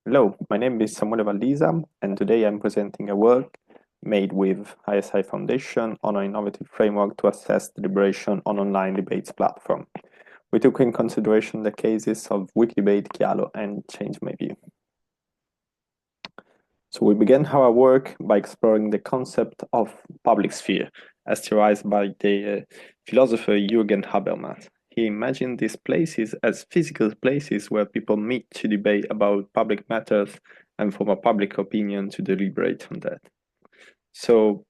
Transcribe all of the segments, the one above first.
Hello, my name is Samuele Valdisa, and today I'm presenting a work made with ISI Foundation on an innovative framework to assess deliberation on online debates platform. We took in consideration the cases of Wikidebate, Chialo, and Change My View. So we began our work by exploring the concept of public sphere, as theorized by the philosopher Jürgen Habermas. He imagined these places as physical places where people meet to debate about public matters and form a public opinion to deliberate on that. So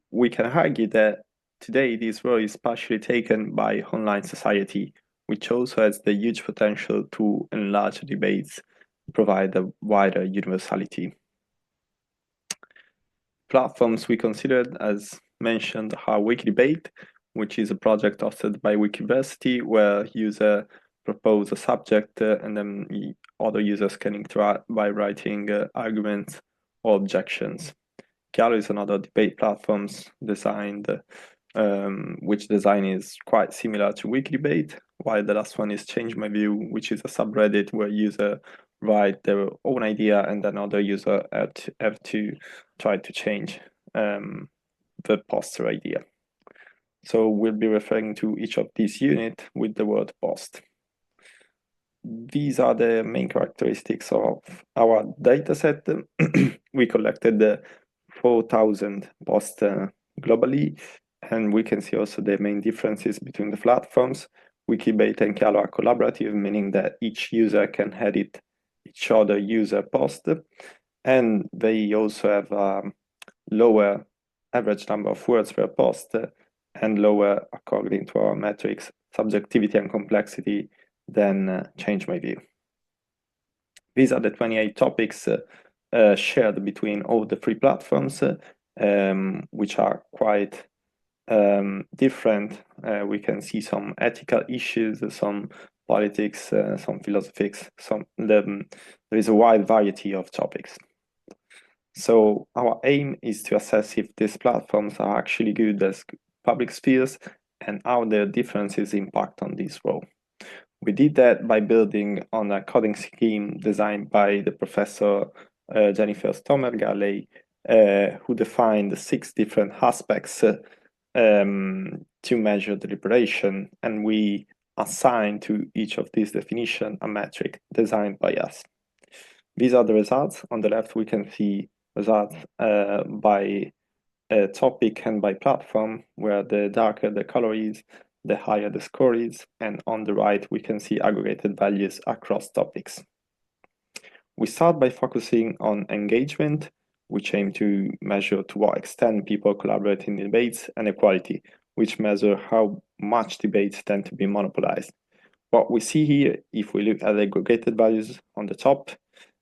we can argue that today this role is partially taken by online society, which also has the huge potential to enlarge debates, provide a wider universality. Platforms we considered, as mentioned, are Wikidebate, which is a project hosted by Wikiversity, where users propose a subject and then other users can interact by writing arguments or objections. Chialo is another debate platform designed, which design is quite similar to Wikidebate, while the last one is Change My View, which is a subreddit where users write their own idea and then other users have to try to change the poster idea. So we'll be referring to each of these units with the word post. These are the main characteristics of our dataset. We collected 4,000 posts globally, and we can see also the main differences between the platforms. Wikidebate and Chialo are collaborative, meaning that each user can edit each other user post, and they also have a lower average number of words per post and lower, according to our metrics, subjectivity and complexity than Change My View. These are the 28 topics shared between all the three platforms, which are quite different. We can see some ethical issues, some politics, some philosophics, there is a wide variety of topics. So our aim is to assess if these platforms are actually good as public spheres and how their differences impact on this role. We did that by building on a coding scheme designed by the professor Jennifer Stomer-Galley, who defined 6 different aspects to measure deliberation, and we assign to each of these definitions a metric designed by us. These are the results. On the left, we can see results by topic and by platform, where the darker the color is, the higher the score is, and on the right, we can see aggregated values across topics. We start by focusing on engagement, which aim to measure to what extent people collaborate in debates, and equality, which measure how much debates tend to be monopolized. What we see here, if we look at aggregated values on the top,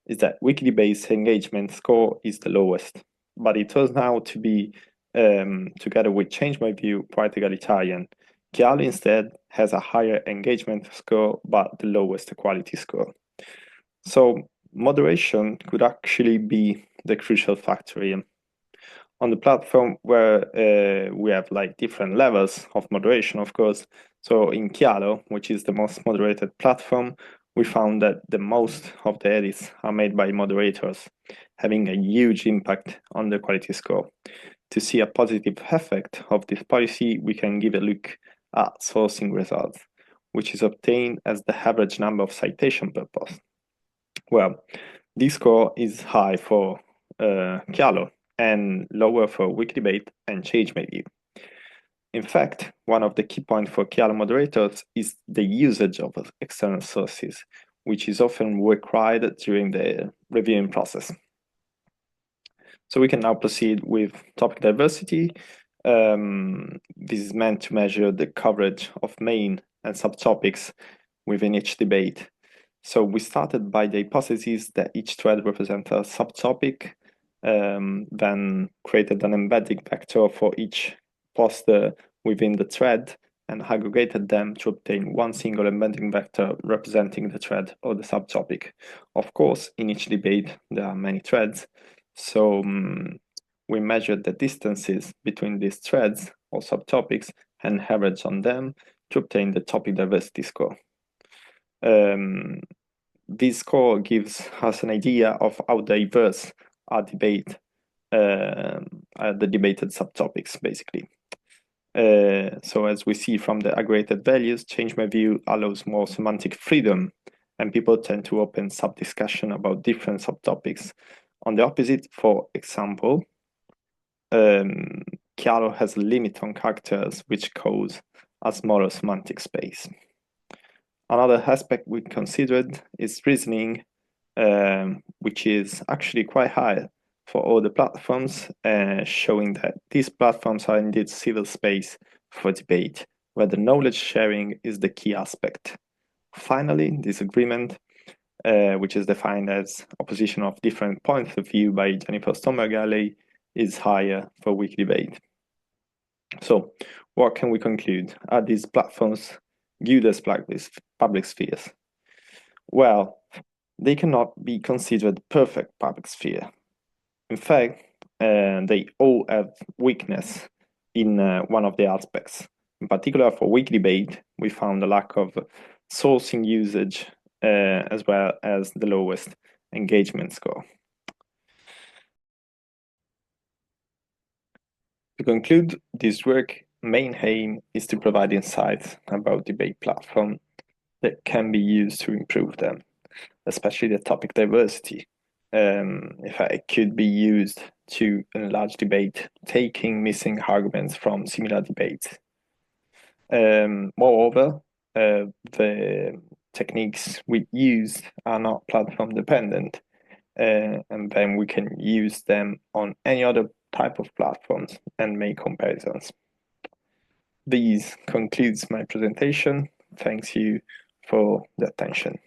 is that Wikidebate's engagement score is the lowest, but it turns out to be, together with Change My View, quite egalitarian. Chialo instead has a higher engagement score, but the lowest equality score. So moderation could actually be the crucial factor here. On the platform where we have like different levels of moderation, of course. So in Chialo, which is the most moderated platform, we found that the most of the edits are made by moderators, having a huge impact on the quality score. To see a positive effect of this policy, we can give a look at sourcing results, which is obtained as the average number of citation per post. Well, this score is high for Chialo and lower for Wikidebate and Change My View. In fact, one of the key points for Chialo moderators is the usage of external sources, which is often required during the reviewing process. So we can now proceed with topic diversity. This is meant to measure the coverage of main and subtopics within each debate. So we started by the hypothesis that each thread represents a subtopic, then created an embedding vector for each poster within the thread and aggregated them to obtain one single embedding vector representing the thread or the subtopic. Of course, in each debate, there are many threads. So we measured the distances between these threads or subtopics and averaged on them to obtain the topic diversity score. this score gives us an idea of how diverse our debate, the debated subtopics, basically. So as we see from the aggregated values, change my view allows more semantic freedom, and people tend to open sub-discussion about different subtopics. On the opposite, for example, Chiaro has a limit on characters, which cause a smaller semantic space. Another aspect we considered is reasoning, which is actually quite high for all the platforms, showing that these platforms are indeed civil space for debate, where the knowledge sharing is the key aspect. Finally, disagreement, which is defined as opposition of different points of view by Jennifer Stomberg-Galley, is higher for Wikidebate. So, what can we conclude? Are these platforms good as public spheres? Well, they cannot be considered perfect public sphere. In fact, they all have weakness in one of the aspects. In particular, for Wikidebate, we found a lack of sourcing usage as well as the lowest engagement score. To conclude, this work main aim is to provide insights about debate platform that can be used to improve them, especially the topic diversity. If it could be used to enlarge debate, taking missing arguments from similar debates. Moreover, the techniques we use are not platform dependent, and then we can use them on any other type of platforms and make comparisons. This concludes my presentation. Thanks you for the attention.